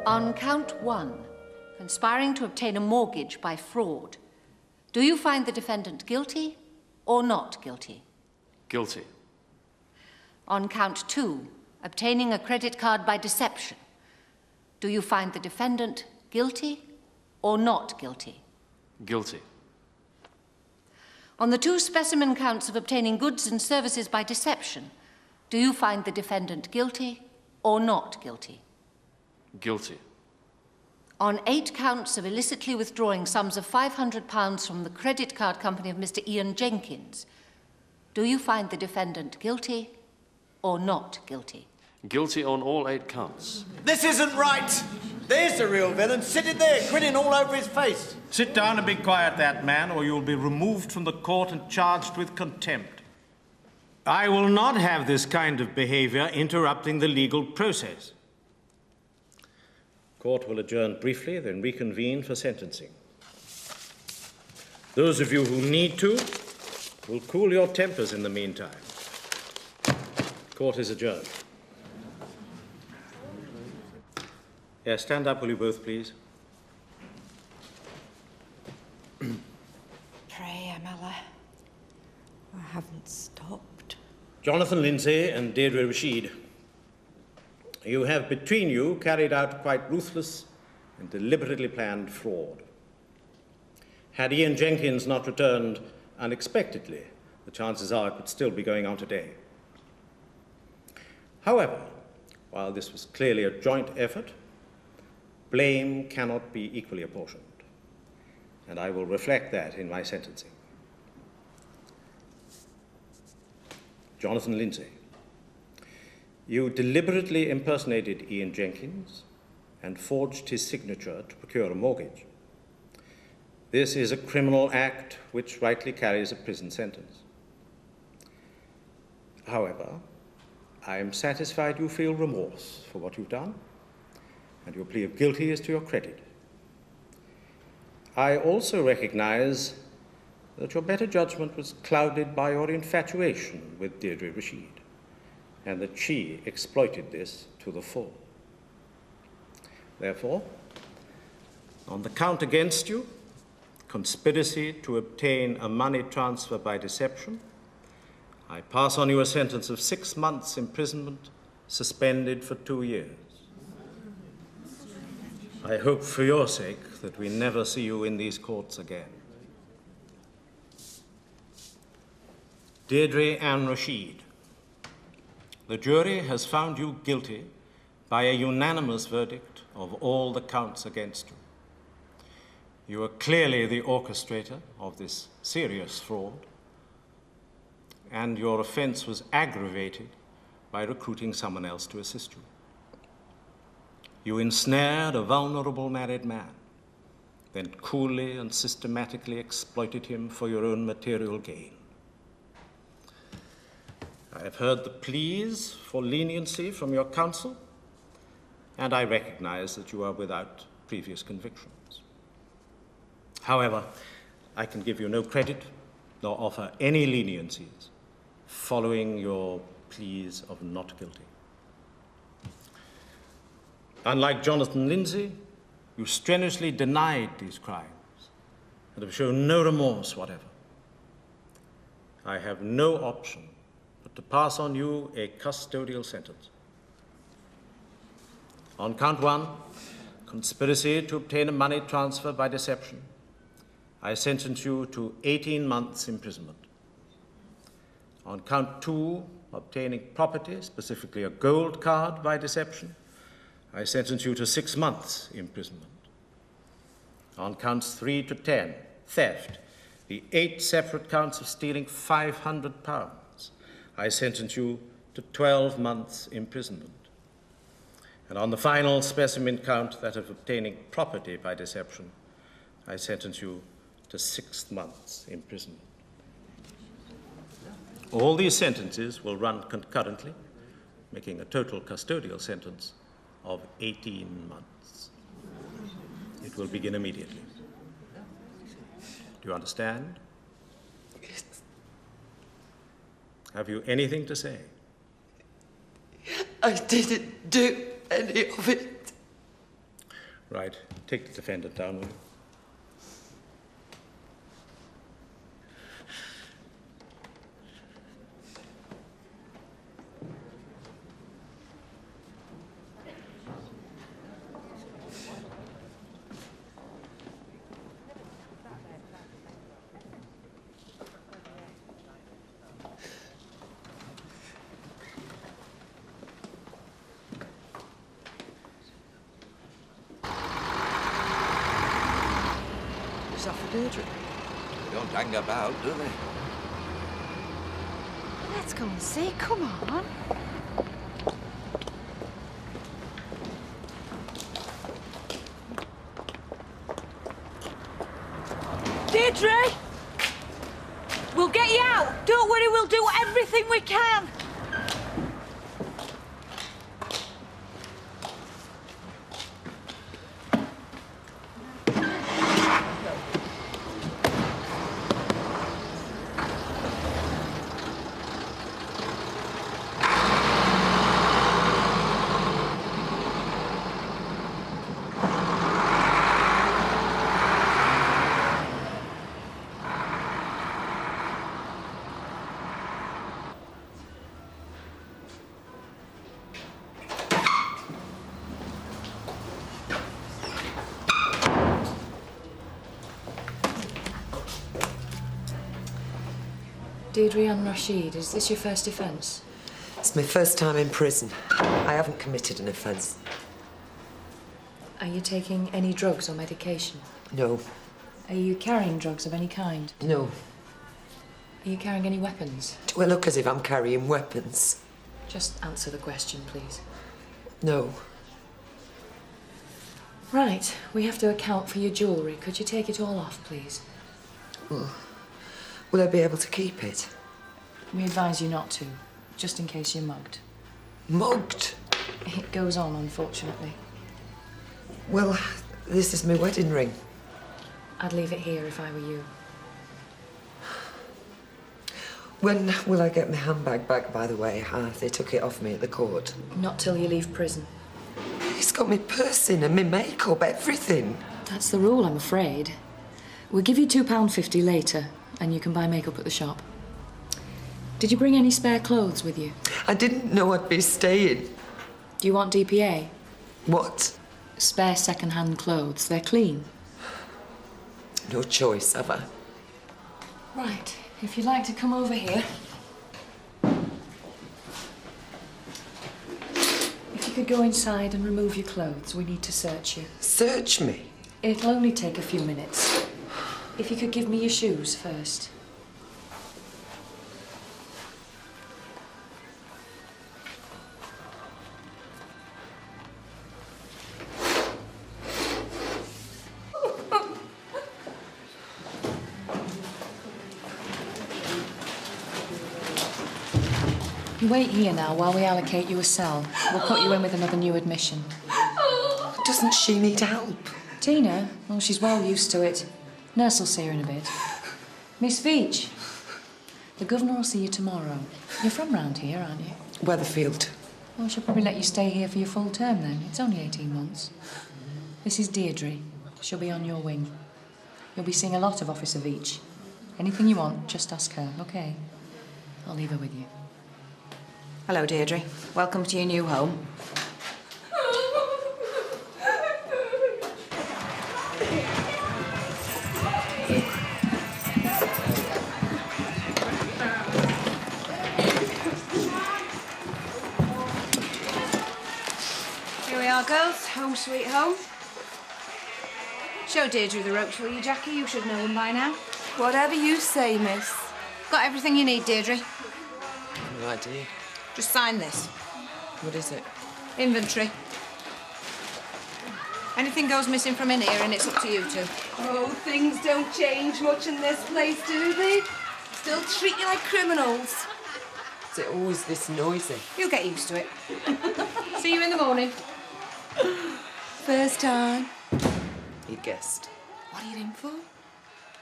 On count 1, conspiring to obtain a mortgage by fraud, do you find the defendant guilty or not guilty? Guilty. On count 2, obtaining a credit card by deception, do you find the defendant guilty or not guilty? Guilty. On the 2 specimen counts of obtaining goods and services by deception, do you find the defendant guilty or not guilty? Guilty. On 8 counts of illicitly withdrawing sums of £500 from the credit card company of Mr. Ian Jenkins, do you find the defendant guilty or not guilty? Guilty on all 8 counts. This isn't right! There's the real villain, sitting there, grinning all over his face. Sit down and be quiet, that man, or you'll be removed from the court and charged with contempt. I will not have this kind of behavior interrupting the legal process. Court will adjourn briefly, then reconvene for sentencing. Those of you who need to will cool your tempers in the meantime. Court is adjourned. Yes, stand up, will you both, please? Pray, Amala. I haven't stopped. Jonathan Lindsay and Deirdre Rachid, you have between you carried out quite ruthless and deliberately planned fraud. Had Ian Jenkins not returned unexpectedly, the chances are it would still be going on today. However, while this was clearly a joint effort, blame cannot be equally apportioned, and I will reflect that in my sentencing. Jonathan Lindsay, you deliberately impersonated Ian Jenkins and forged his signature to procure a mortgage. This is a criminal act which rightly carries a prison sentence. However, I am satisfied you feel remorse for what you've done, and your plea of guilty is to your credit. I also recognize that your better judgment was clouded by your infatuation with Deirdre Rachid, and that she exploited this to the full. Therefore, on the count against you, conspiracy to obtain a money transfer by deception, I pass on you a sentence of 6 months imprisonment, suspended for 2 years. I hope for your sake that we never see you in these courts again. Deirdre Ann Rachid, the jury has found you guilty by a unanimous verdict of all the counts against you. You are clearly the orchestrator of this serious fraud, and your offense was aggravated by recruiting someone else to assist you. You ensnared a vulnerable married man, then coolly and systematically exploited him for your own material gain. I have heard the pleas for leniency from your counsel, and I recognize that you are without previous convictions. However, I can give you no credit nor offer any leniencies following your pleas of not guilty. Unlike Jonathan Lindsay, you strenuously denied these crimes and have shown no remorse whatever. I have no option but to pass on you a custodial sentence. On count 1, conspiracy to obtain a money transfer by deception, I sentence you to 18 months imprisonment. On count 2, obtaining property, specifically a gold card by deception, I sentence you to 6 months imprisonment. On counts 3 to 10, theft, the 8 separate counts of stealing £500, I sentence you to 12 months imprisonment. And on the final specimen count, that of obtaining property by deception, I sentence you to 6 months imprisonment. All these sentences will run concurrently, making a total custodial sentence of 18 months. It will begin immediately. Do you understand? Yes. Have you anything to say? I didn't do any of it. Right. Take the defendant down, will you? Is that for Deirdre? They don't hang about, do they? Let's go and see. Come on. Deirdre! We'll get you out. Don't worry, we'll do everything we can. Deirdre and Rachid, is this your first offence? It's my first time in prison. I haven't committed an offence. Are you taking any drugs or medication? No. Are you carrying drugs of any kind? No. Are you carrying any weapons? Do I look as if I'm carrying weapons? Just answer the question, please. No. Right, we have to account for your jewellery. Could you take it all off, please? Will I be able to keep it? We advise you not to, just in case you're mugged. Mugged? It goes on, unfortunately. Well, this is my wedding ring. I'd leave it here if I were you. When will I get my handbag back, by the way? They took it off me at the court. Not till you leave prison. It's got my purse in and my makeup, everything. That's the rule, I'm afraid. We'll give you £2.50 later, and you can buy makeup at the shop. Did you bring any spare clothes with you? I didn't know I'd be staying. Do you want DPA? What? Spare second-hand clothes. They're clean. No choice, have I? Right. If you'd like to come over here. If you could go inside and remove your clothes, we need to search you. Search me? It'll only take a few minutes. If you could give me your shoes first. You wait here now while we allocate you a cell. We'll put you in with another new admission. Doesn't she need help? Tina? Well, she's well used to it. Nurse will see her in a bit. Miss Veitch, the governor will see you tomorrow. You're from round here, aren't you? Weatherfield. Well, she'll probably let you stay here for your full term then. It's only 18 months. This is Deirdre. She'll be on your wing. You'll be seeing a lot of Officer Veitch. Anything you want, just ask her, OK? I'll leave her with you. Hello, Deirdre. Welcome to your new home. Here we are, girls. Home sweet home. Show Deirdre the ropes, will you, Jackie? You should know them by now. Whatever you say, miss. Got everything you need, Deirdre. No idea. Just sign this. What is it? Inventory. Anything goes missing from in here, and it's up to you two. Oh, things don't change much in this place, do they? Still treat you like criminals. Is it always this noisy? You'll get used to it. See you in the morning. First time. You guessed. What are you in for?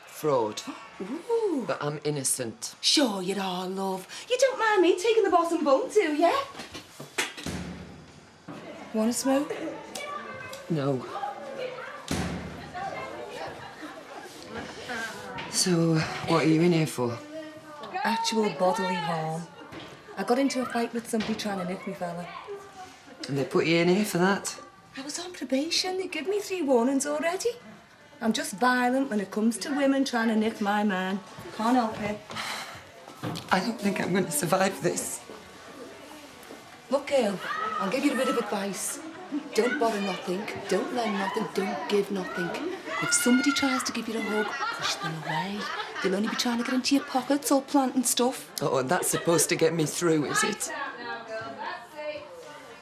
Fraud. Ooh. But I'm innocent. Sure you are, love. You don't mind me taking the bottom bunk, do ya? Want a smoke? No. So, what are you in here for? Actual bodily harm. I got into a fight with somebody trying to nick me fella. And they put you in here for that? I was on probation. They give me 3 warnings already. I'm just violent when it comes to women trying to nick my man. Can't help it. I don't think I'm going to survive this. Look, girl, I'll give you a bit of advice. Don't borrow nothing, don't lend nothing, don't give nothing. If somebody tries to give you a hug, push them away. They'll only be trying to get into your pockets or planting stuff. Oh, and that's supposed to get me through, is it?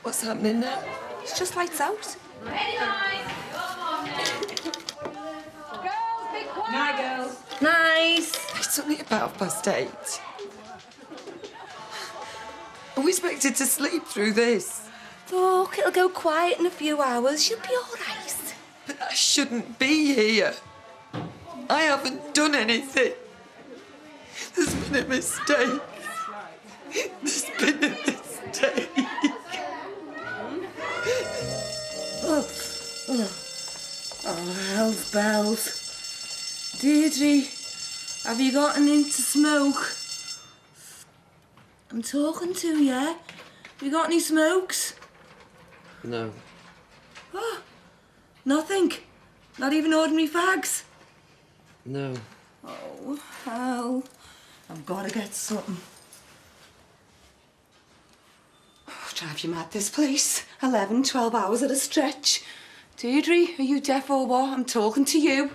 What's happening now? It's just lights out. Night, girls. Nice. It's only about 8:30. Are we expected to sleep through this? Look, it'll go quiet in a few hours. You'll be all right. But I shouldn't be here. I haven't done anything. There's been a mistake. There's been a mistake. Oh, hell's bells. Deirdre, have you gotten into smoke? I'm talking to you. Have you got any smokes? No. Oh, nothing? Not even ordinary fags? No. Oh, hell. I've got to get something. Oh, drive you mad, this place. 11, 12 hours at a stretch. Deirdre, are you deaf or what? I'm talking to you.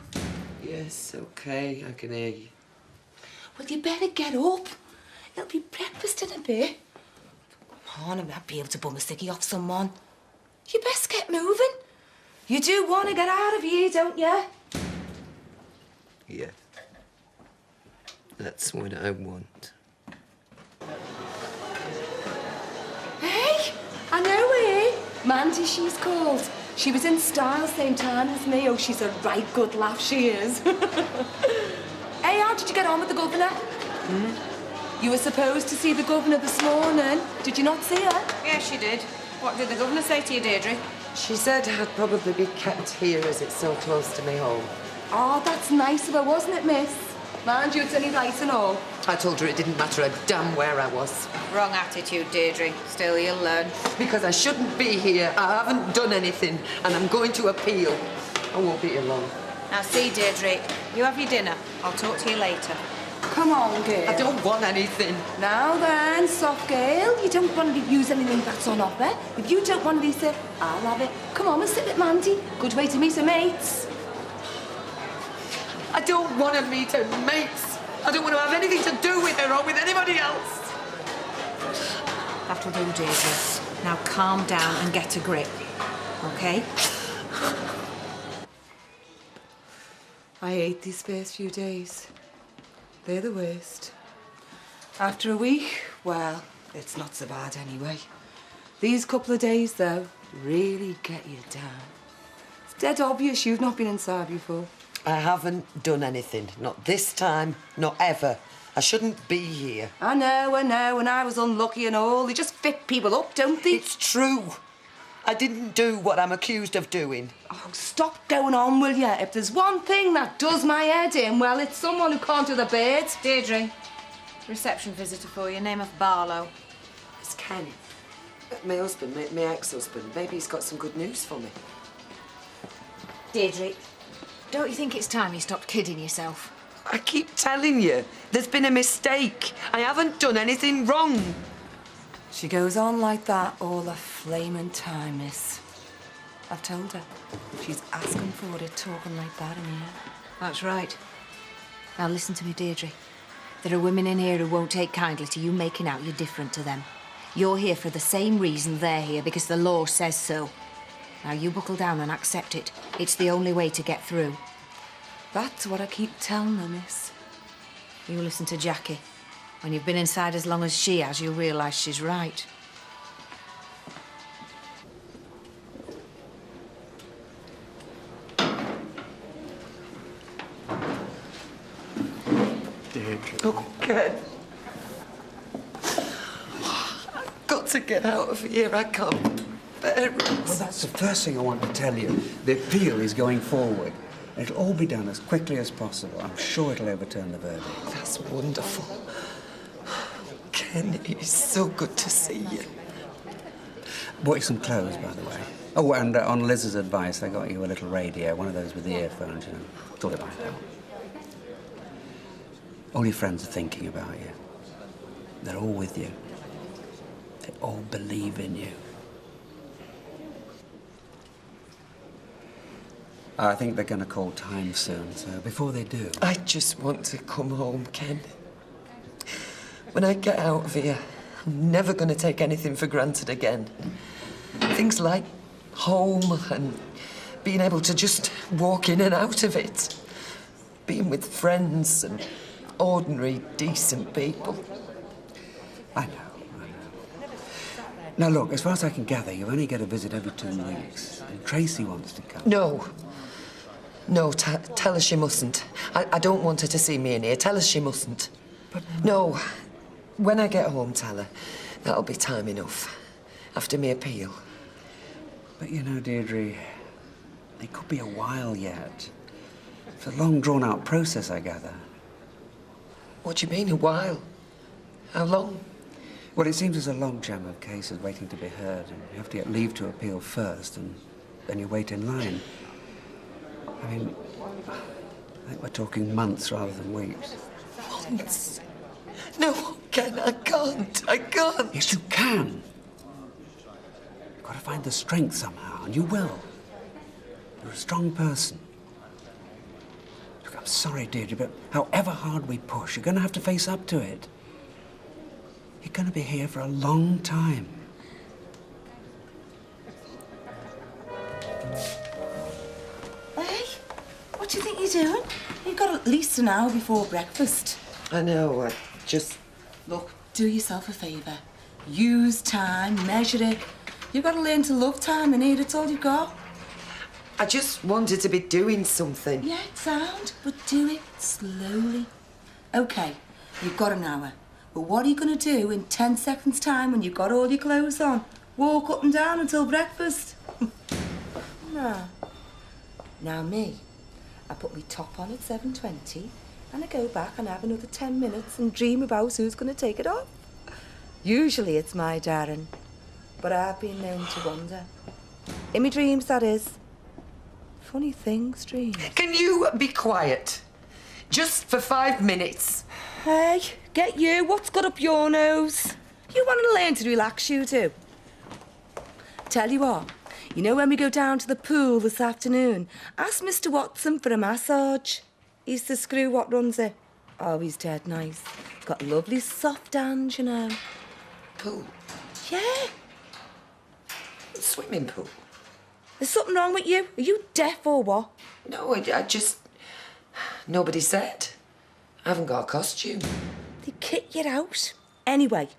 Yes, OK, I can hear you. Well, you better get up. It'll be breakfast in a bit. Come on, I might be able to bum a sickie off someone. You best get moving. You do want to get out of here, don't you? Yeah. That's what I want. Hey, I know her. Mandy, she's called. She was in Style same time as me. Oh, she's a right good laugh, she is. Hey, how did you get on with the governor? You were supposed to see the governor this morning. Did you not see her? Yes, she did. What did the governor say to you, Deirdre? She said I'd probably be kept here as it's so close to me home. Oh, that's nice of her, wasn't it, miss? Mind you, it's only right and all. I told her it didn't matter a damn where I was. Wrong attitude, Deirdre. Still, you'll learn. Because I shouldn't be here. I haven't done anything, and I'm going to appeal. I won't be here long. Now, see, Deirdre, you have your dinner. I'll talk to you later. Come on, girl. I don't want anything. Now then, soft girl, you don't want to use anything that's on offer. If you don't want to eat it, I'll have it. Come on and sit with Mandy. Good way to meet her mates. I don't want to meet her mates. I don't want to have anything to do with her or with anybody else. That'll do, Deirdre. Now calm down and get a grip, OK? I hate these first few days. They're the worst. After a week, well, it's not so bad anyway. These couple of days, though, really get you down. It's dead obvious you've not been inside before. I haven't done anything. Not this time, not ever. I shouldn't be here. I know, and I was unlucky and all. They just fit people up, don't they? It's true. I didn't do what I'm accused of doing. Oh, stop going on, will you? If there's one thing that does my head in, well, it's someone who can't do the birds. Deirdre, reception visitor for you. Name of Barlow. It's Ken. My husband, my ex-husband. Maybe he's got some good news for me. Deirdre, don't you think it's time you stopped kidding yourself? I keep telling you, there's been a mistake. I haven't done anything wrong. She goes on like that all the flaming time, miss. I've told her. She's asking for it, talking like that in here. That's right. Now listen to me, Deirdre. There are women in here who won't take kindly to you making out you're different to them. You're here for the same reason they're here, because the law says so. Now you buckle down and accept it. It's the only way to get through. That's what I keep telling her, miss. You listen to Jackie. When you've been inside as long as she has, you'll realise she's right. Deirdre. Oh, Ken. I've got to get out of here. I can't bear it. Well, that's the first thing I want to tell you. The appeal is going forward. It'll all be done as quickly as possible. I'm sure it'll overturn the verdict. That's wonderful. Ken, it's so good to see you. Bought you some clothes, by the way. Oh, and on Liz's advice, I got you a little radio, one of those with the earphones, you know. Thought it might help. All your friends are thinking about you. They're all with you. They all believe in you. I think they're going to call time soon, so before they do... I just want to come home, Ken. When I get out of here, I'm never going to take anything for granted again. Things like home and being able to just walk in and out of it. Being with friends and ordinary, decent people. I know. Now, look, as far as I can gather, you only get a visit every 2 weeks. And Tracy wants to come. No. No, tell her she mustn't. I don't want her to see me in here. Tell her she mustn't. But... No. When I get home, tell her. That'll be time enough. After me appeal. But, you know, Deirdre, it could be a while yet. It's a long, drawn-out process, I gather. What do you mean, a while? How long? Well, it seems there's a logjam of cases waiting to be heard, and you have to get leave to appeal first, and then you wait in line. I mean, I think we're talking months rather than weeks. Months? No, Ken, I can't. I can't. Yes, you can. You've got to find the strength somehow, and you will. You're a strong person. Look, I'm sorry, Deirdre, but however hard we push, you're going to have to face up to it. You're going to be here for a long time. Hey, what do you think you're doing? You've got at least an hour before breakfast. I know, I just... Look, do yourself a favour. Use time, measure it. You've got to learn to love time, innit? That's all you've got. I just wanted to be doing something. Yeah, it's sound, but do it slowly. OK, you've got an hour. But what are you going to do in 10 seconds' time when you've got all your clothes on? Walk up and down until breakfast? No. Now me, I put my top on at 7:20 and I go back and have another 10 minutes and dream about who's going to take it off. Usually it's my Darren, but I've been known to wonder. In my dreams, that is. Funny things, dreams. Can you be quiet? Just for 5 minutes. Hey, get you. What's got up your nose? You want to learn to relax, you do. Tell you what, you know when we go down to the pool this afternoon, ask Mr. Watson for a massage. He's the screw what runs it. Oh, he's dead nice. He's got lovely soft hands, you know. Pool? Yeah. Swimming pool? There's something wrong with you. Are you deaf or what? No, I just... Nobody said. I haven't got a costume. They kick you out. Anyway,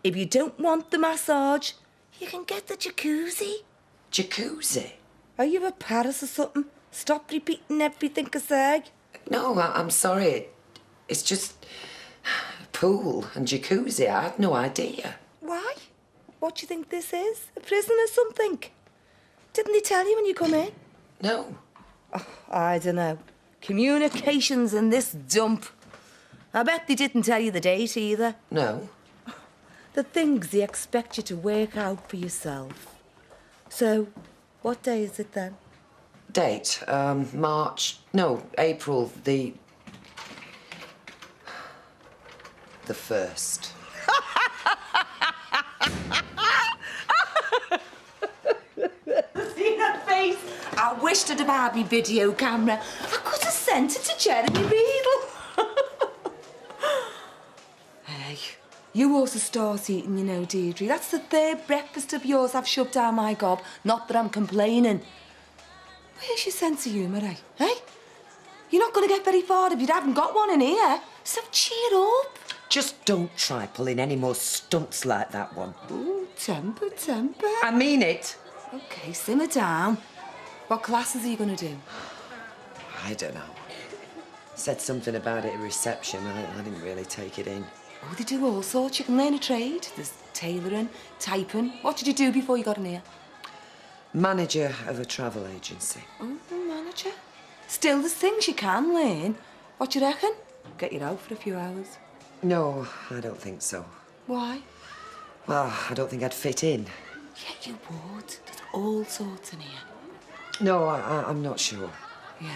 if you don't want the massage, you can get the jacuzzi. Jacuzzi? Are you a Paris or something? Stop repeating everything I say. No, I'm sorry. It's just... Pool and jacuzzi, I had no idea. Why? What do you think this is? A prison or something? Didn't they tell you when you come in? No. Oh, I don't know. Communications in this dump. I bet they didn't tell you the date either. No. The things they expect you to work out for yourself. So, what day is it then? Date? March... No, April the 1st. See that face? I wished I'd have had my video camera. I could have sent it to Jeremy Beadle. Hey, you also start eating, you know, Deirdre. That's the 3rd breakfast of yours I've shoved down my gob. Not that I'm complaining. Where's your sense of humour, eh? Hey? You're not going to get very far if you haven't got one in here. So cheer up. Just don't try pulling any more stunts like that one. Ooh, temper. I mean it. OK, simmer down. What classes are you going to do? I don't know. Said something about it at reception. I didn't really take it in. Oh, they do all sorts. You can learn a trade. There's tailoring, typing. What did you do before you got in here? Manager of a travel agency. Oh, manager. Still, there's things you can learn. What do you reckon? Get you out for a few hours. No, I don't think so. Why? Well, I don't think I'd fit in. Yeah, you would. There's all sorts in here. No, I'm not sure. Yeah.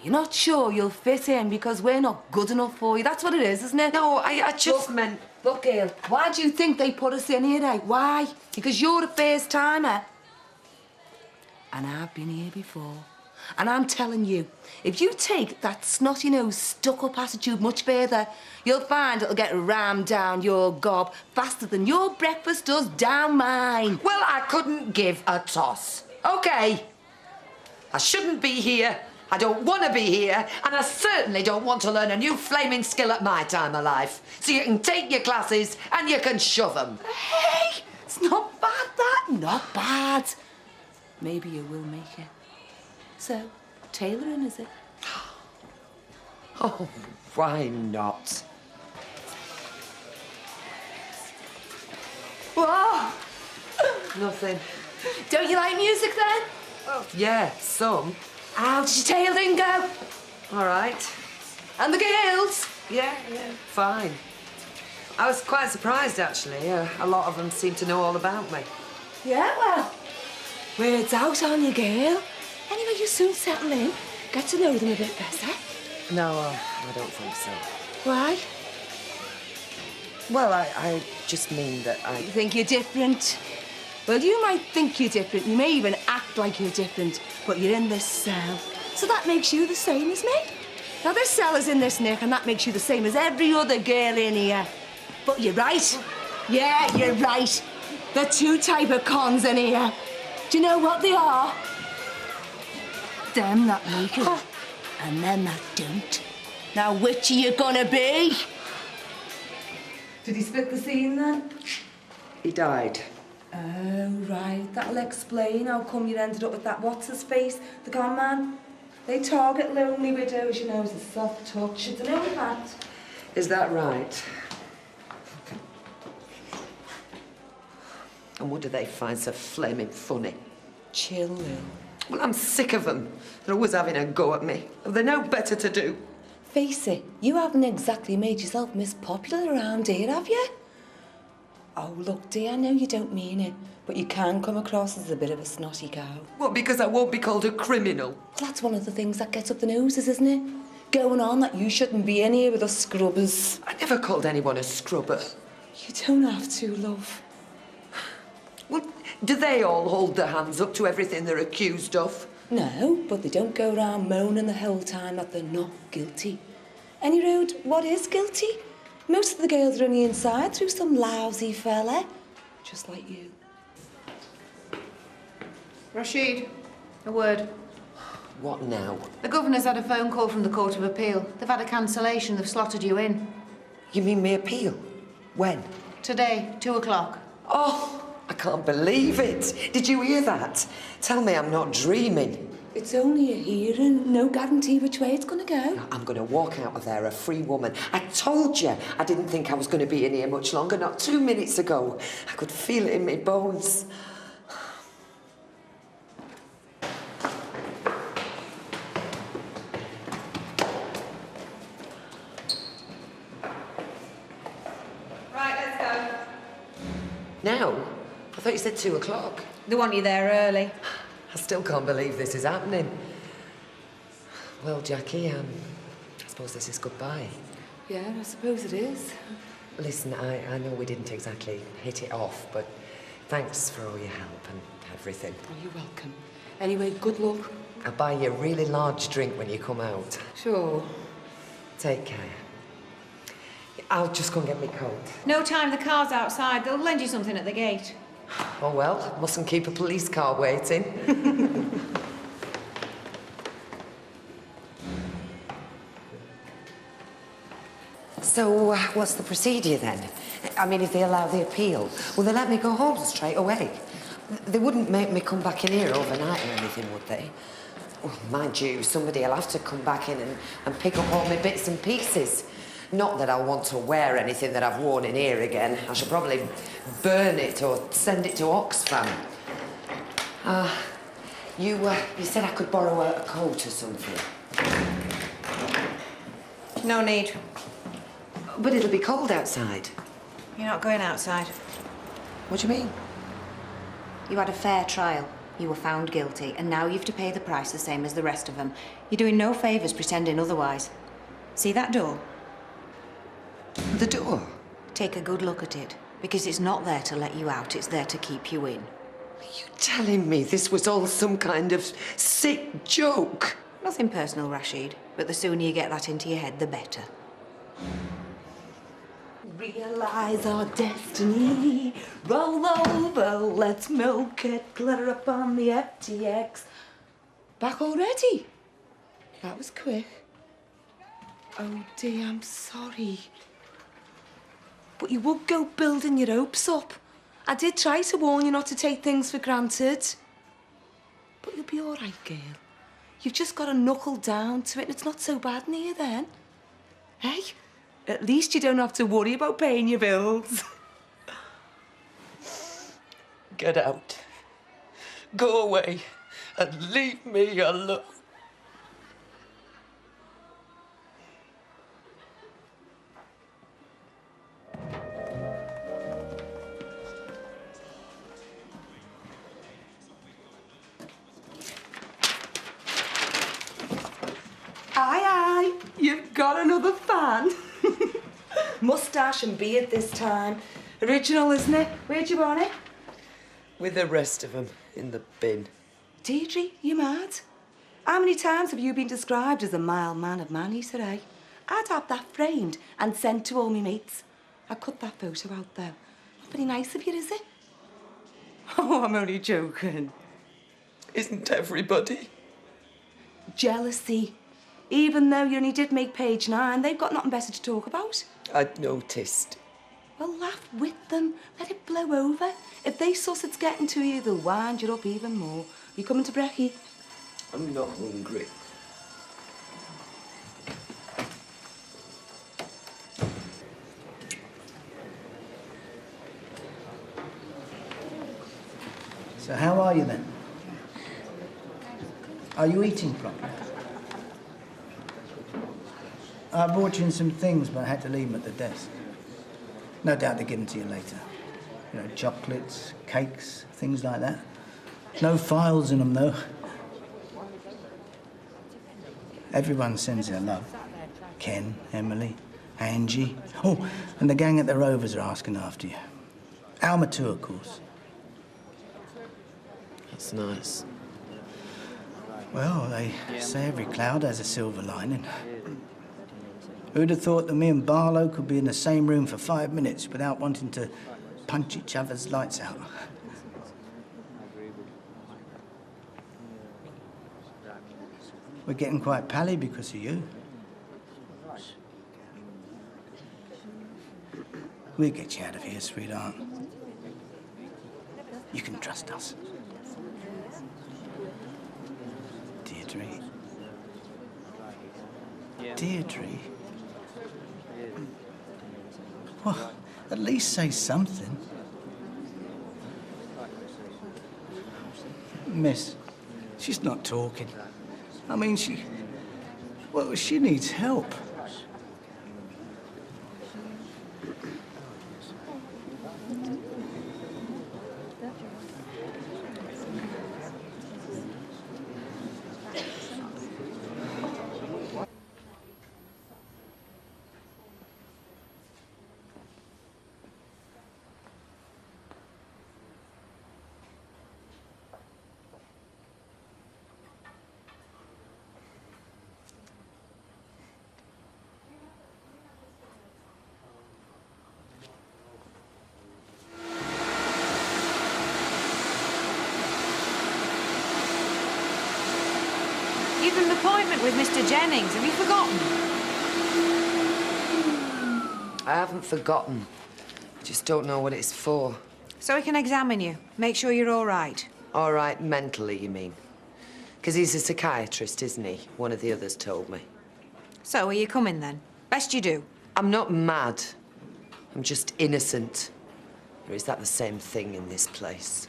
You're not sure you'll fit in because we're not good enough for you. That's what it is, isn't it? No, I just meant... Look, Gail, why do you think they put us in here, eh? Why? Because you're a first-timer. And I've been here before. And I'm telling you, if you take that snotty-nosed, stuck-up attitude much further, you'll find it'll get rammed down your gob faster than your breakfast does down mine. Well, I couldn't give a toss. OK. I shouldn't be here. I don't want to be here. And I certainly don't want to learn a new flaming skill at my time of life. So you can take your classes and you can shove them. Hey, it's not bad, that. Not bad. Maybe you will make it. So, tailoring, is it? Oh, why not? Whoa! Nothing. Don't you like music, then? Well, yeah, some. How did your tailoring go? All right. And the girls? Yeah, fine. I was quite surprised, actually. A lot of them seemed to know all about me. Yeah, well, word's out on you, girl. Anyway, you soon settle in, get to know them a bit better. No, I don't think so. Why? Well, I just mean that I... You think you're different? Well, you might think you're different. You may even act like you're different, but you're in this cell. So that makes you the same as me. Now, this cell is in this nick, and that makes you the same as every other girl in here. But you're right. Yeah, you're right. The two type of cons in here. Do you know what they are? Them that make it, and them that don't. Now, which are you gonna be? Did he split the scene then? He died. Oh, right. That'll explain how come you ended up with that what's-his-face, the con man. They target lonely widows, you know, as a soft touch. It's an old fact. Is that right? And what do they find so flaming funny? Chill, Lil. Well, I'm sick of them. They're always having a go at me. Have they no better to do? Face it, you haven't exactly made yourself Miss Popular around here, have you? Oh, look, dear, I know you don't mean it, but you can come across as a bit of a snotty cow. What, because I won't be called a criminal? Well, that's one of the things that gets up the noses, isn't it? Going on that you shouldn't be in here with us scrubbers. I never called anyone a scrubber. You don't have to, love. Well, do they all hold their hands up to everything they're accused of? No, but they don't go around moaning the whole time that they're not guilty. Any road, what is guilty? Most of the girls are only inside through some lousy fella. Just like you. Rachid, a word. What now? The governor's had a phone call from the Court of Appeal. They've had a cancellation. They've slotted you in. You mean me appeal? When? Today, 2 o'clock. Oh, I can't believe it. Did you hear that? Tell me I'm not dreaming. It's only a hearing. No guarantee which way it's going to go. I'm going to walk out of there a free woman. I told you I didn't think I was going to be in here much longer. Not 2 minutes ago. I could feel it in my bones. Right, let's go. Now? I thought you said 2 o'clock. They want you there early. I still can't believe this is happening. Well, Jackie, I suppose this is goodbye. Yeah, I suppose it is. Listen, I know we didn't exactly hit it off, but thanks for all your help and everything. Oh, you're welcome. Anyway, good luck. I'll buy you a really large drink when you come out. Sure. Take care. I'll just go and get my coat. No time, the car's outside. They'll lend you something at the gate. Oh, well, mustn't keep a police car waiting. So, what's the procedure then? I mean, if they allow the appeal, will they let me go home straight away? They wouldn't make me come back in here overnight or anything, would they? Well, mind you, somebody will have to come back in and pick up all my bits and pieces. Not that I'll want to wear anything that I've worn in here again. I should probably burn it or send it to Oxfam. You said I could borrow a coat or something. No need. But it'll be cold outside. You're not going outside. What do you mean? You had a fair trial. You were found guilty, and now you've to pay the price the same as the rest of them. You're doing no favours pretending otherwise. See that door? The door? Take a good look at it, because it's not there to let you out, it's there to keep you in. Are you telling me this was all some kind of sick joke? Nothing personal, Rachid, but the sooner you get that into your head, the better. Realise our destiny. Roll over, let's milk it. Glitter up on the FTX. Back already? That was quick. Oh dear, I'm sorry. But you would go building your hopes up. I did try to warn you not to take things for granted. But you'll be all right, girl. You've just got to knuckle down to it, and it's not so bad near then. Hey, at least you don't have to worry about paying your bills. Get out. Go away and leave me alone. Aye, aye, you've got another fan. Moustache and beard this time. Original, isn't it? Where'd you want it? With the rest of them in the bin. Deirdre, you mad? How many times have you been described as a mild man of manners today? I'd have that framed and sent to all my mates. I cut that photo out, though. Not very nice of you, is it? Oh, I'm only joking. Isn't everybody? Jealousy. Even though you only did make page 9, they've got nothing better to talk about. I'd noticed. Well, laugh with them. Let it blow over. If they suss it's getting to you, they'll wind you up even more. You coming to brekkie? I'm not hungry. So how are you then? Are you eating properly? I brought you in some things, but I had to leave them at the desk. No doubt they'll give them to you later. You know, chocolates, cakes, things like that. No files in them, though. Everyone sends their love. Ken, Emily, Angie. Oh, and the gang at the Rovers are asking after you. Alma too, of course. That's nice. Well, they say every cloud has a silver lining. Who'd have thought that me and Barlow could be in the same room for 5 minutes without wanting to punch each other's lights out? We're getting quite pally because of you. We'll get you out of here, sweetheart. You can trust us. Deirdre. Deirdre? Well, at least say something. Miss, she's not talking. I mean, she needs help. You've an appointment with Mr. Jennings. Have you forgotten? I haven't forgotten. I just don't know what it's for. So he can examine you. Make sure you're all right. All right, mentally, you mean? Because he's a psychiatrist, isn't he? One of the others told me. So are you coming then? Best you do. I'm not mad. I'm just innocent. Or is that the same thing in this place?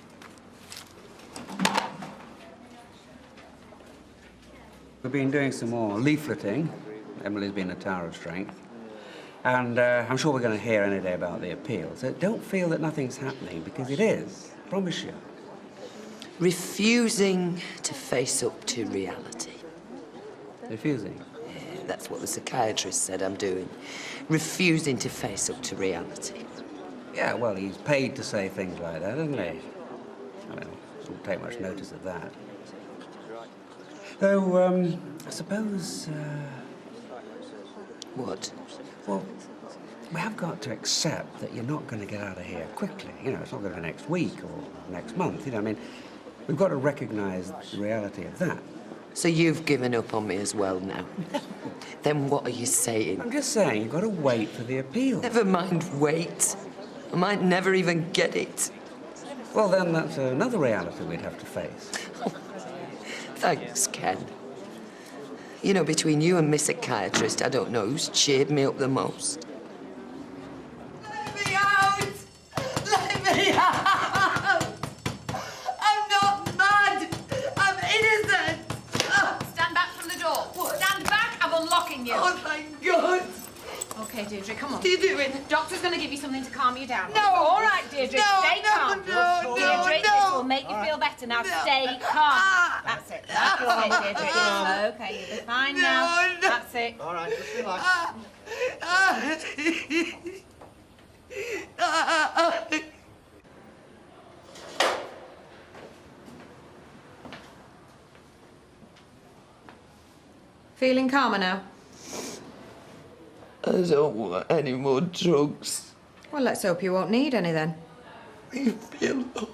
We've been doing some more leafleting. Emily's been a tower of strength. And I'm sure we're going to hear any day about the appeal. So don't feel that nothing's happening, because it is. I promise you. Refusing to face up to reality. Refusing? Yeah, that's what the psychiatrist said I'm doing. Refusing to face up to reality. Yeah, well, he's paid to say things like that, isn't he? I mean, I wouldn't take much notice of that. Though, I suppose, What? Well, we have got to accept that you're not going to get out of here quickly. You know, it's not going to be next week or next month. You know, I mean, we've got to recognise the reality of that. So you've given up on me as well now? Then what are you saying? I'm just saying, you've got to wait for the appeal. Never mind wait. I might never even get it. Well, then that's another reality we'd have to face. Thanks, Ken. You know, between you and my psychiatrist, I don't know who's cheered me up the most. Let me out! Let me out! I'm not mad! I'm innocent! Stand back from the door. Stand back, I'm unlocking you. Oh, thank God! Okay, Deirdre, come on. What are you doing? Doctor's going to give you something to calm you down. No! All right, Deirdre, No, stay no, calm. no, Deirdre, no. this will make you feel better. Now stay calm. That's it. That's it, Deirdre. It's okay, you'll be fine now. No. That's it. All right, just relax. Feeling calmer now? I don't want any more drugs. Well, let's hope you won't need any then. You feel low.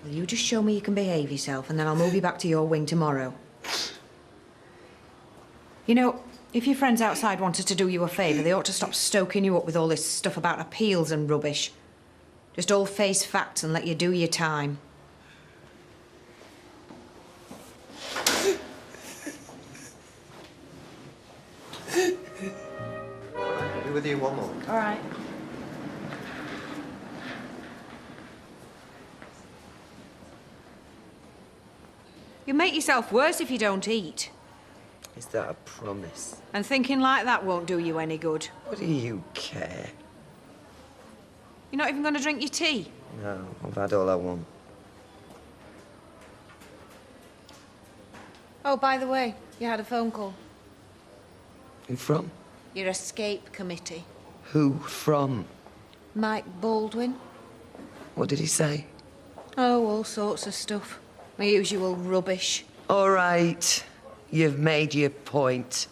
Well, you just show me you can behave yourself and then I'll move you back to your wing tomorrow. You know, if your friends outside wanted to do you a favour, they ought to stop stoking you up with all this stuff about appeals and rubbish. Just all face facts and let you do your time. I'll be with you one moment. All right. You make yourself worse if you don't eat. Is that a promise? And thinking like that won't do you any good. What do you care? You're not even going to drink your tea. No, I've had all I want. Oh, by the way, you had a phone call. Who from? Your escape committee. Who from? Mike Baldwin. What did he say? Oh, all sorts of stuff. My usual rubbish. All right. You've made your point.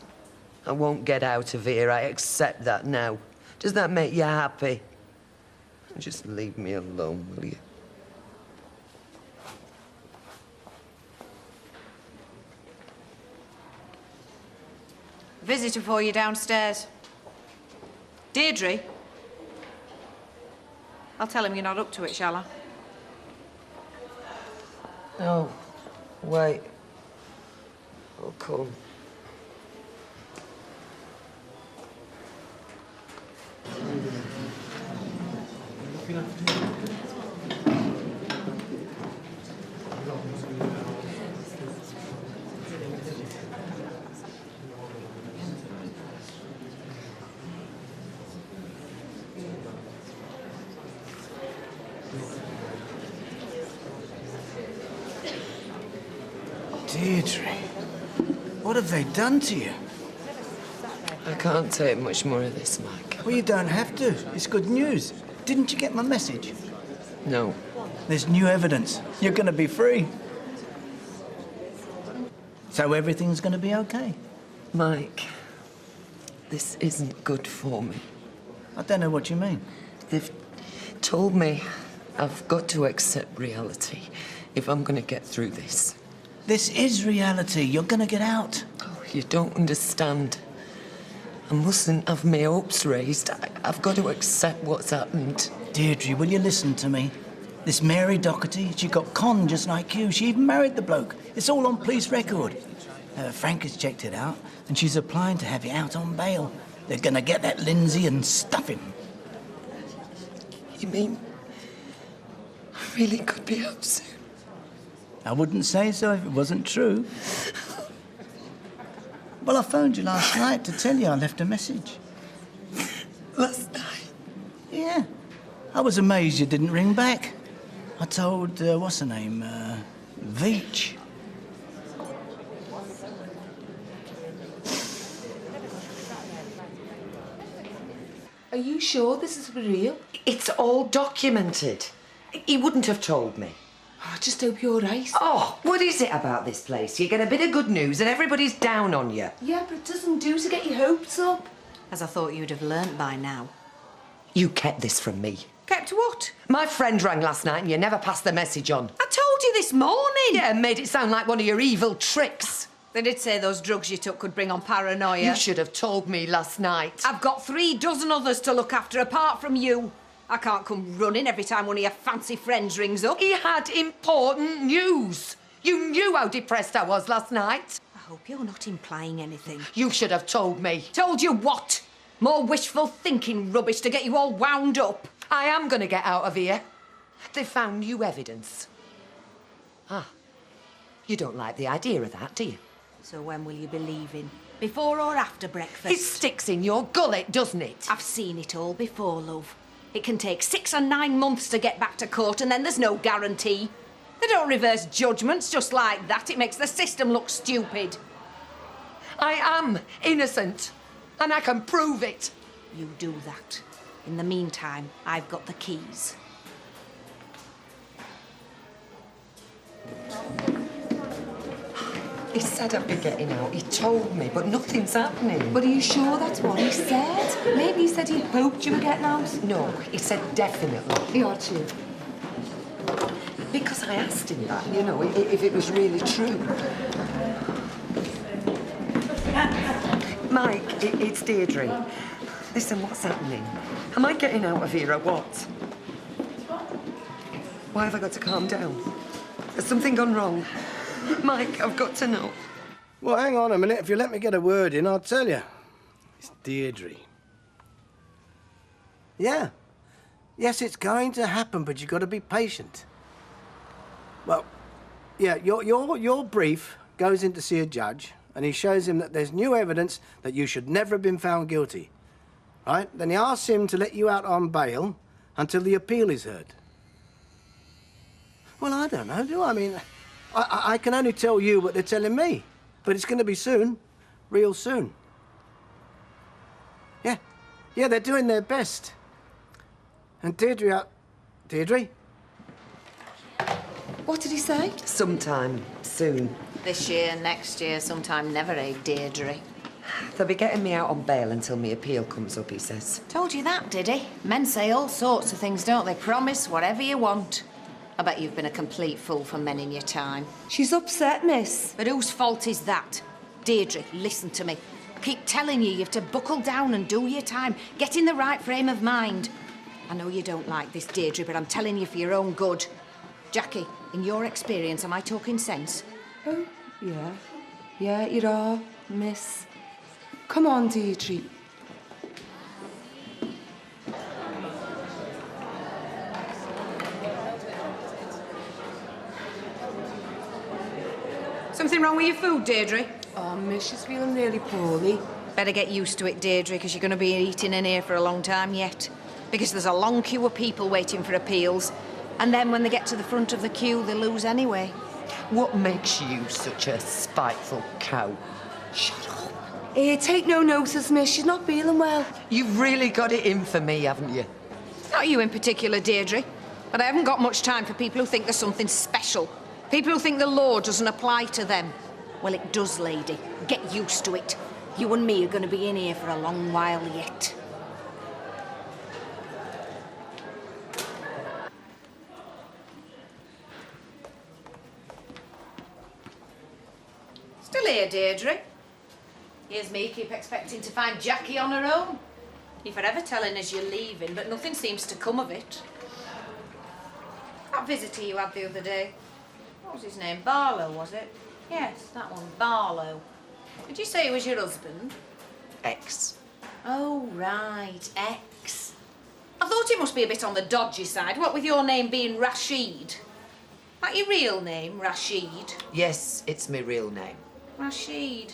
I won't get out of here. I accept that now. Does that make you happy? Just leave me alone, will you? Visitor for you downstairs. Deirdre? I'll tell him you're not up to it, shall I? No. Wait. I'll come. Deirdre, what have they done to you? I can't take much more of this, Mike. Well, you don't have to. It's good news. Didn't you get my message? No. There's new evidence. You're going to be free. So everything's going to be okay? Mike, this isn't good for me. I don't know what you mean. They've told me I've got to accept reality if I'm going to get through this. This is reality. You're going to get out. Oh, you don't understand. I mustn't have my hopes raised. I've got to accept what's happened. Deirdre, will you listen to me? This Mary Doherty, she got conned just like you. She even married the bloke. It's all on police record. Frank has checked it out, and she's applying to have you out on bail. They're going to get that Lindsay and stuff him. You mean I really could be out soon? I wouldn't say so if it wasn't true. Well, I phoned you last night to tell you I left a message. Last night? Yeah. I was amazed you didn't ring back. I told, what's her name, Veitch. Are you sure this is for real? It's all documented. He wouldn't have told me. I just hope you're right. Oh, what is it about this place? You get a bit of good news and everybody's down on you. Yeah, but it doesn't do to get your hopes up. As I thought you'd have learnt by now. You kept this from me. Kept what? My friend rang last night and you never passed the message on. I told you this morning. Yeah, and made it sound like one of your evil tricks. They did say those drugs you took could bring on paranoia. You should have told me last night. I've got 3 dozen others to look after apart from you. I can't come running every time one of your fancy friends rings up. He had important news. You knew how depressed I was last night. I hope you're not implying anything. You should have told me. Told you what? More wishful thinking rubbish to get you all wound up. I am going to get out of here. They've found new evidence. Ah, you don't like the idea of that, do you? So when will you be leaving? Before or after breakfast? It sticks in your gullet, doesn't it? I've seen it all before, love. It can take 6 or 9 months to get back to court and then there's no guarantee. They don't reverse judgments just like that. It makes the system look stupid. I am innocent and I can prove it. You do that. In the meantime, I've got the keys. He said I'd be getting out. He told me, but nothing's happening. But are you sure that's what he said? Maybe he said he hoped you were getting out. No, he said definitely. Aren't you? Because I asked him that, you know, if it was really true. Mike, it's Deirdre. Listen, what's happening? Am I getting out of here or what? Why have I got to calm down? Has something gone wrong? Mike, I've got to know. Well, hang on a minute. If you let me get a word in, I'll tell you. It's Deirdre. Yeah. Yes, it's going to happen, but you've got to be patient. Well, yeah, your brief goes in to see a judge, and he shows him that there's new evidence that you should never have been found guilty. Right? Then he asks him to let you out on bail until the appeal is heard. Well, I don't know, do I? I mean, I can only tell you what they're telling me. But it's going to be soon. Real soon. Yeah. Yeah, they're doing their best. And Deirdre... Deirdre? What did he say? Sometime soon. This year, next year, sometime never, eh, Deirdre? They'll be getting me out on bail until my appeal comes up, he says. Told you that, did he? Men say all sorts of things, don't they? Promise whatever you want. I bet you've been a complete fool for men in your time. She's upset, miss. But whose fault is that? Deirdre, listen to me. I keep telling you have to buckle down and do your time. Get in the right frame of mind. I know you don't like this, Deirdre, but I'm telling you for your own good. Jackie, in your experience, am I talking sense? Oh, yeah. Yeah, you are, miss. Come on, Deirdre. Something wrong with your food, Deirdre? Oh, miss, she's feeling really poorly. Better get used to it, Deirdre, because you're going to be eating in here for a long time yet. Because there's a long queue of people waiting for appeals. And then when they get to the front of the queue, they lose anyway. What makes you such a spiteful cow? Shut up. Take no notice, miss. She's not feeling well. You've really got it in for me, haven't you? Not you in particular, Deirdre. But I haven't got much time for people who think there's something special. People who think the law doesn't apply to them. Well, it does, lady. Get used to it. You and me are going to be in here for a long while yet. Still here, Deirdre? Here's me, keep expecting to find Jackie on her own. You're forever telling us you're leaving, but nothing seems to come of it. That visitor you had the other day, what was his name? Barlow, was it? Yes, that one, Barlow. Did you say he was your husband? Ex. Oh, right, ex. I thought it must be a bit on the dodgy side, what with your name being Rachid. That your real name, Rachid? Yes, it's my real name. Rachid.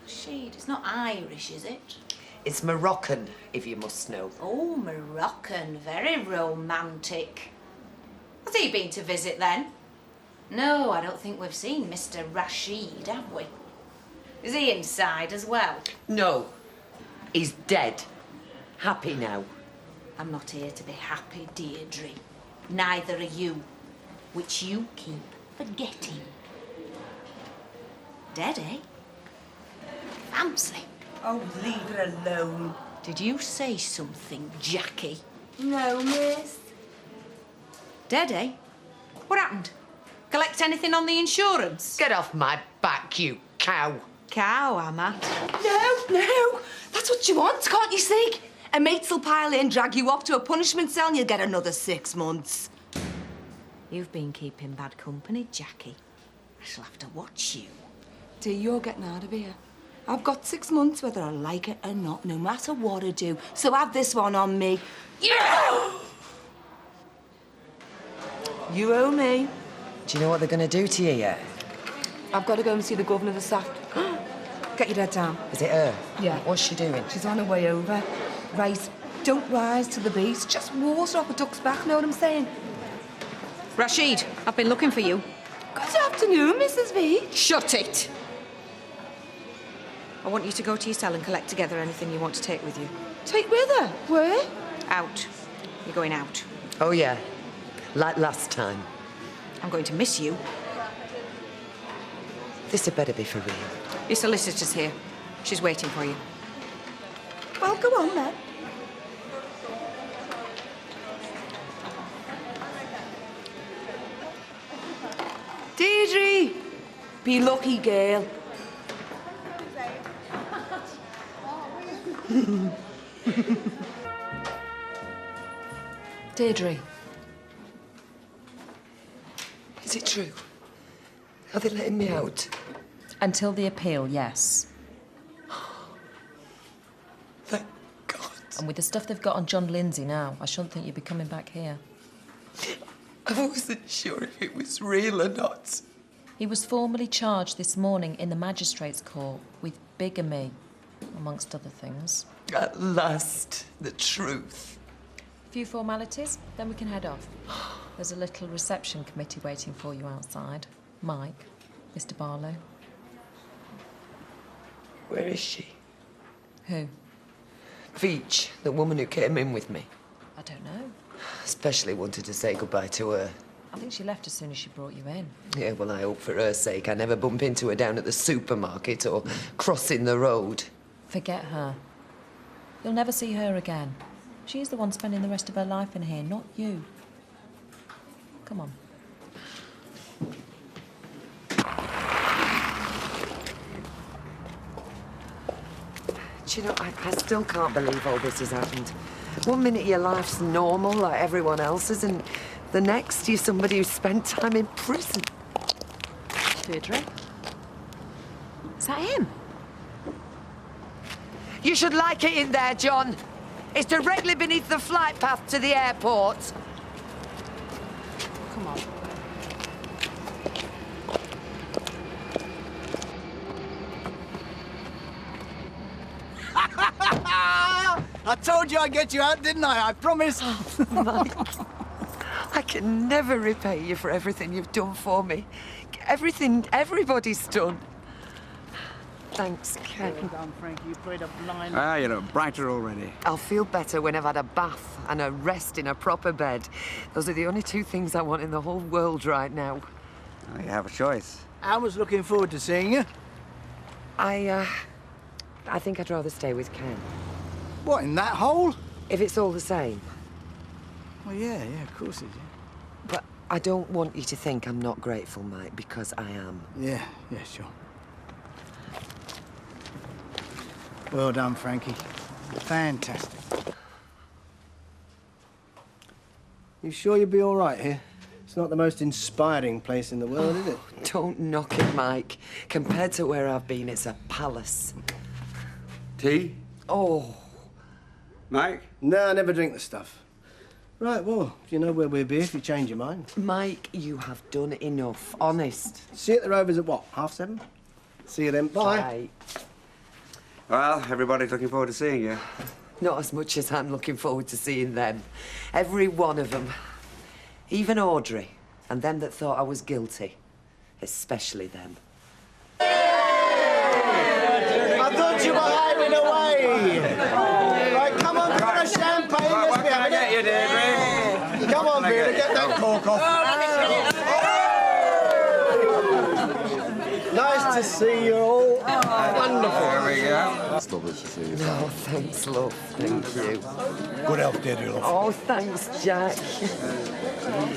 Rachid, it's not Irish, is it? It's Moroccan, if you must know. Oh, Moroccan. Very romantic. Has he been to visit, then? No, I don't think we've seen Mr. Rachid, have we? Is he inside as well? No. He's dead. Happy now. I'm not here to be happy, Deirdre. Neither are you. Which you keep forgetting. Dead, eh? Fancy. Oh, leave her alone. Did you say something, Jackie? No, miss. Dead, eh? What happened? Collect anything on the insurance? Get off my back, you cow. Cow, am I? No. That's what you want, can't you see? A mates'll pile in, drag you off to a punishment cell and you'll get another 6 months. You've been keeping bad company, Jackie. I shall have to watch you. Dear, you're getting out of here. I've got 6 months whether I like it or not, no matter what I do. So have this one on me. Yeah! You owe me. Do you know what they're going to do to you yet? I've got to go and see the governor this afternoon. Get your head down. Is it her? Yeah. What's she doing? She's on her way over. Right, don't rise to the beast. Just water off a duck's back, know what I'm saying? Rachid, I've been looking for you. Good afternoon, Mrs. Veitch. Shut it! I want you to go to your cell and collect together anything you want to take with you. Take with her? Where? Out. You're going out. Oh, yeah. Like last time. I'm going to miss you. This had better be for real. Your solicitor's here. She's waiting for you. Well, go on, then. Deirdre! Be lucky, girl. Deirdre. Is it true? Are they letting me out? Until the appeal, yes. Thank God. And with the stuff they've got on Jon Lindsay now, I shouldn't think you'd be coming back here. I wasn't sure if it was real or not. He was formally charged this morning in the magistrate's court with bigamy, amongst other things. At last, the truth. A few formalities, then we can head off. There's a little reception committee waiting for you outside. Mike, Mr. Barlow. Where is she? Who? Veitch, the woman who came in with me. I don't know. Especially wanted to say goodbye to her. I think she left as soon as she brought you in. Yeah, well, I hope for her sake I never bump into her down at the supermarket or crossing the road. Forget her. You'll never see her again. She's the one spending the rest of her life in here, not you. Come on. Do you know, I still can't believe all this has happened. One minute your life's normal like everyone else's, and the next you're somebody who spent time in prison. Deirdre? Is that him? You should like it in there, John. It's directly beneath the flight path to the airport. Come on. I told you I'd get you out, didn't I? I promised. Mike, I can never repay you for everything you've done for me. Everything everybody's done. Thanks, Ken. Well done, Frankie. You played a blind... Ah, you look brighter already. I'll feel better when I've had a bath and a rest in a proper bed. Those are the only two things I want in the whole world right now. Well, you have a choice. I was looking forward to seeing you. I think I'd rather stay with Ken. What, in that hole? If it's all the same. Well, yeah, of course it is. But I don't want you to think I'm not grateful, Mike, because I am. Yeah, sure. Well done, Frankie. Fantastic. You sure you'll be all right here? It's not the most inspiring place in the world, is it? Don't knock it, Mike. Compared to where I've been, it's a palace. Tea? Oh. Mike? No, I never drink the stuff. Right, well, you know where we'll be if you change your mind. Mike, you have done enough, honest. See you at the Rovers at what, 7:30? See you then, bye. Bye. Well, everybody's looking forward to seeing you. Not as much as I'm looking forward to seeing them. Every one of them. Even Audrey, and them that thought I was guilty. Especially them. I thought you were hiding away. Right, come on, put a champagne. Let's be having it. You, Deirdre. Come on, Deirdre, get that cork off. Nice to see you all. Wonderful. There we go. It's lovely to see you. Oh, thanks, love. Thank you. Good health, Deirdre, love. Oh, thanks, Jack.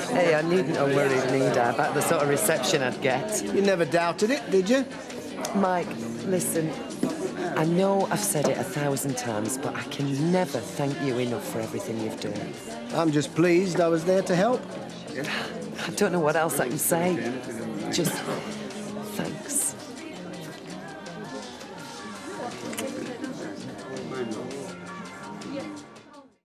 Hey, I needn't have worried, need I, about the sort of reception I'd get. You never doubted it, did you? Mike, listen, I know I've said it 1,000 times, but I can never thank you enough for everything you've done. I'm just pleased I was there to help. I don't know what else I can say. Just thanks.